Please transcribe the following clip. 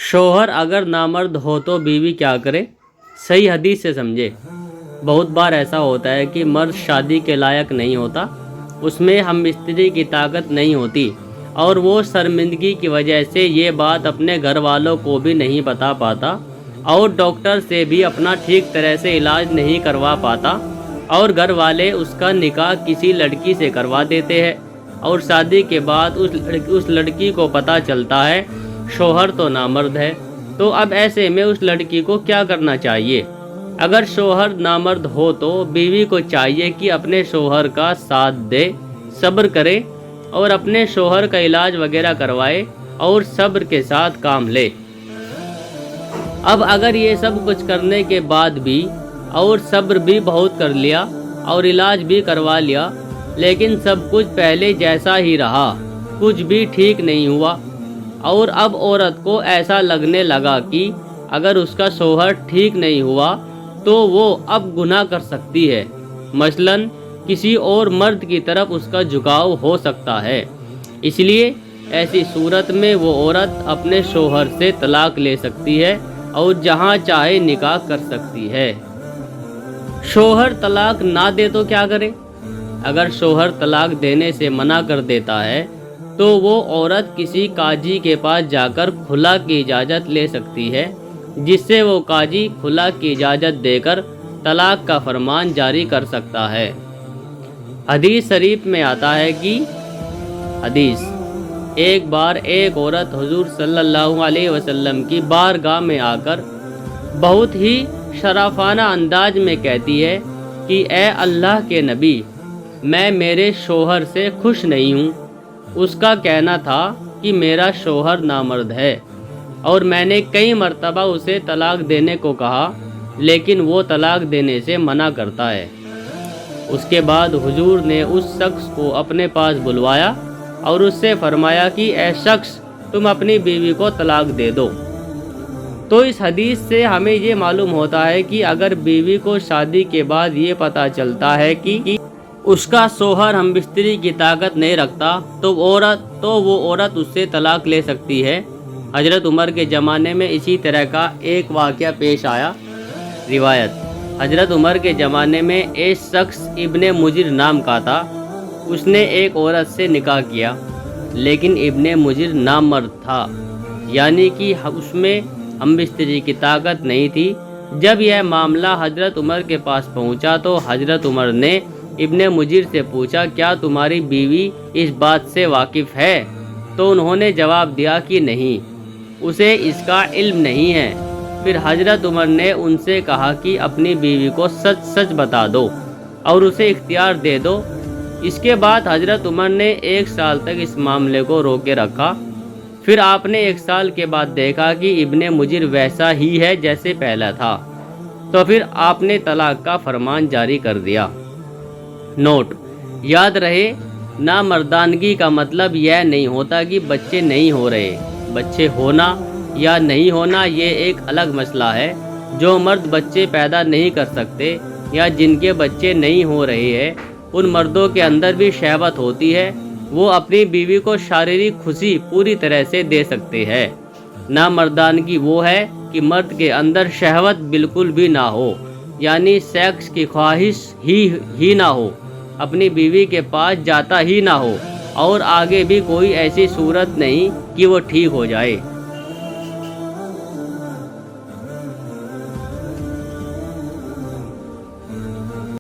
शौहर अगर नामर्द हो तो बीवी क्या करे? सही हदीस से समझे। बहुत बार ऐसा होता है कि मर्द शादी के लायक नहीं होता, उसमें हम स्त्री की ताकत नहीं होती और वो शर्मिंदगी की वजह से ये बात अपने घर वालों को भी नहीं बता पाता और डॉक्टर से भी अपना ठीक तरह से इलाज नहीं करवा पाता और घर वाले उसका निकाह किसी लड़की से करवा देते हैं और शादी के बाद उस लड़की को पता चलता है शौहर तो नामर्द है। तो अब ऐसे में उस लड़की को क्या करना चाहिए? अगर शौहर नामर्द हो तो बीवी को चाहिए कि अपने शौहर का साथ दे, सब्र करे और अपने शौहर का इलाज वगैरह करवाए और सब्र के साथ काम ले। अब अगर ये सब कुछ करने के बाद भी और सब्र भी बहुत कर लिया और इलाज भी करवा लिया, लेकिन सब कुछ पहले जैसा ही रहा, कुछ भी ठीक नहीं हुआ और अब औरत को ऐसा लगने लगा कि अगर उसका शौहर ठीक नहीं हुआ तो वो अब गुनाह कर सकती है, मसलन किसी और मर्द की तरफ उसका झुकाव हो सकता है। इसलिए ऐसी सूरत में वो औरत अपने शौहर से तलाक ले सकती है और जहाँ चाहे निकाह कर सकती है। शौहर तलाक ना दे तो क्या करे? अगर शौहर तलाक देने से मना कर देता है तो वो औरत किसी काजी के पास जाकर खुला की इजाज़त ले सकती है, जिससे वो काजी खुला की इजाज़त देकर तलाक का फरमान जारी कर सकता है। हदीस शरीफ में आता है कि एक बार एक औरत हुजूर सल्लल्लाहु अलैहि वसल्लम की बारगाह में आकर बहुत ही शराफाना अंदाज में कहती है कि ए अल्लाह के नबी, मैं मेरे शौहर से खुश नहीं हूँ। उसका कहना था कि मेरा शौहर नामर्द है और मैंने कई मर्तबा उसे तलाक देने को कहा, लेकिन वो तलाक देने से मना करता है। उसके बाद हुजूर ने उस शख्स को अपने पास बुलवाया और उससे फरमाया कि ऐ शख्स, तुम अपनी बीवी को तलाक दे दो। तो इस हदीस से हमें ये मालूम होता है कि अगर बीवी को शादी के बाद ये पता चलता है कि उसका शौहर हम बिस्तरी की ताकत नहीं रखता तो वो औरत उससे तलाक ले सकती है। हज़रत उमर के ज़माने में इसी तरह का एक वाक़या पेश आया। रिवायत, हज़रत उमर के ज़माने में एक शख्स इब्ने मुजिर नाम का था। उसने एक औरत से निकाह किया, लेकिन इब्ने मुजिर नामर्द था, यानी कि उसमें हम बिस्तरी की ताकत नहीं थी। जब यह मामला हज़रत उमर के पास पहुंचा तो हज़रत उमर ने इब्ने मुजिर से पूछा, क्या तुम्हारी बीवी इस बात से वाकिफ़ है? तो उन्होंने जवाब दिया कि नहीं, उसे इसका इल्म नहीं है। फिर हज़रत उमर ने उनसे कहा कि अपनी बीवी को सच सच बता दो और उसे इख्तियार दे दो। इसके बाद हज़रत उमर ने 1 साल तक इस मामले को रोके रखा। फिर आपने 1 साल के बाद देखा कि इब्ने मुजिर वैसा ही है जैसे पहला था, तो फिर आपने तलाक का फरमान जारी कर दिया। नोट, याद रहे, नामर्दानगी का मतलब यह नहीं होता कि बच्चे नहीं हो रहे। बच्चे होना या नहीं होना ये एक अलग मसला है। जो मर्द बच्चे पैदा नहीं कर सकते या जिनके बच्चे नहीं हो रहे हैं, उन मर्दों के अंदर भी शहवत होती है। वो अपनी बीवी को शारीरिक खुशी पूरी तरह से दे सकते हैं। नामर्दानगी वो है कि मर्द के अंदर शहवत बिल्कुल भी ना हो, यानी सेक्स की ख्वाहिश ही ना हो, अपनी बीवी के पास जाता ही ना हो और आगे भी कोई ऐसी सूरत नहीं कि वो ठीक हो जाए।